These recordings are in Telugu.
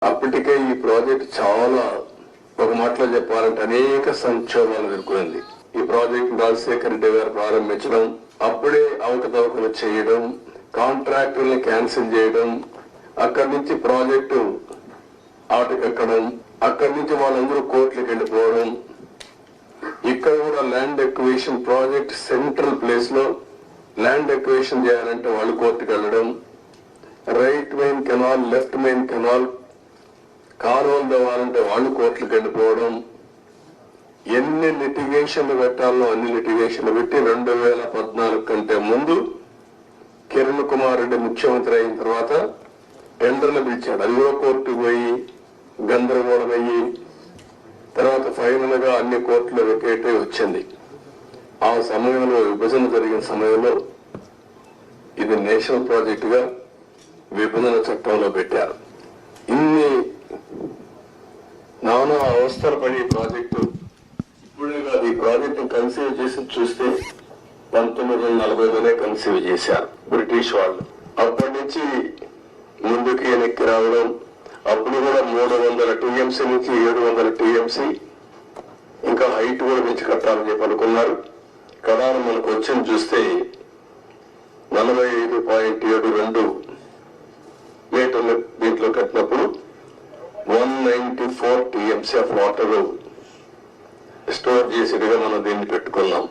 అప్పటికే ఈ ప్రాజెక్ట్ చాలా ఒక మాటలో చెప్పాలంటే అనేక సంక్షోభాలు ఎదుర్కొంది. ఈ ప్రాజెక్ట్ రాజశేఖర రెడ్డి గారు ప్రారంభించడం, అప్పుడే అవకతవకలు చేయడం, కాంట్రాక్టుల్ని క్యాన్సిల్ చేయడం, అక్కడి నుంచి ప్రాజెక్టు ఆటకెక్కడం, అక్కడి నుంచి వాళ్ళందరూ కోర్టులకు వెళ్ళిపోవడం, ఇక్కడ కూడా land acquisition project central place లో ల్యాండ్ ఎక్విజిషన్ చేయాలంటే వాళ్ళు కోర్టుకు వెళ్ళడం, right main canal, left main canal కాలువలు తవ్వాలంటే వాళ్ళు కోర్టులకు వెళ్ళిపోవడం, ఎన్ని లిటిగేషన్లు పెట్టాలో అన్ని లిటిగేషన్లు పెట్టి 2014 కంటే ముందు కిరణ్ కుమార్ రెడ్డి ముఖ్యమంత్రి అయిన తర్వాత టెండర్లు పిలిచాడు. అది కూడా కోర్టుకు పోయి గందరగోళం అయ్యి తర్వాత ఫైనల్ గా అన్ని కోర్టులు వెకేట్ వచ్చింది. ఆ సమయంలో విభజన జరిగిన సమయంలో ఇది నేషనల్ ప్రాజెక్ట్ గా విభజన చట్టంలో పెట్టారు. ఇన్ని నానా అవస్థలు పడి ప్రాజెక్టు ఇప్పుడే కాదు, ఈ ప్రాజెక్టు కన్సీవ్ చేసి చూస్తే 1940లోనే కన్సీవ్ చేశారు బ్రిటిష్ వాళ్ళు. అప్పటి నుంచి ముందుకి వెనక్కి రావడం, అప్పుడు కూడా 300 టీఎంసీ నుంచి 700 టీఎంసీ ఇంకా హైట్ కూడా పెంచి కట్టాలని చెప్పి అనుకున్నారు. కదా మనకు వచ్చింది చూస్తే 45.72 మీటర్లు దీంట్లో కట్టినప్పుడు 194 టీఎంసీ ఆఫ్ వాటర్ స్టోర్ చేసేట్టుగా మనం దీన్ని పెట్టుకున్నాం.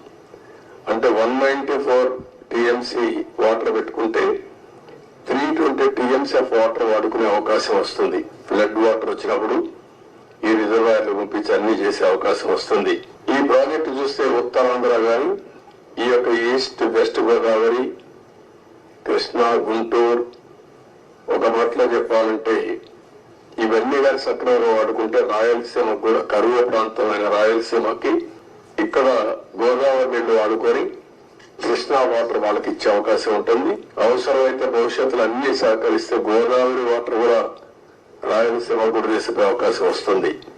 అంటే 194 టీఎంసీ వాటర్ పెట్టుకుంటే 320 టీఎంసీ ఆఫ్ వాటర్ వాడుకునే అవకాశం వస్తుంది. ఫ్లడ్ వాటర్ వచ్చినప్పుడు ఈ రిజర్వాయర్లు పంపించి అన్ని చేసే అవకాశం వస్తుంది. ఈ ప్రాజెక్టు చూస్తే ఉత్తరాంధ్ర గాని ఈ యొక్క ఈస్ట్ వెస్ట్ గోదావరి, కృష్ణా, గుంటూరు, ఒక మాటలో చెప్పాలంటే ఇవన్నీ కానీ సక్రమంగా వాడుకుంటే రాయలసీమకు కూడా కరువు ప్రాంతమైన రాయలసీమకి ఇక్కడ గోదావరి నీళ్లు వాడుకొని కృష్ణా వాటర్ వాళ్ళకి ఇచ్చే అవకాశం ఉంటుంది. అవసరమైతే భవిష్యత్తులో అన్ని సహకరిస్తే గోదావరి వాటర్ కూడా రాయలసీమ కూడా తీసుకునే అవకాశం వస్తుంది.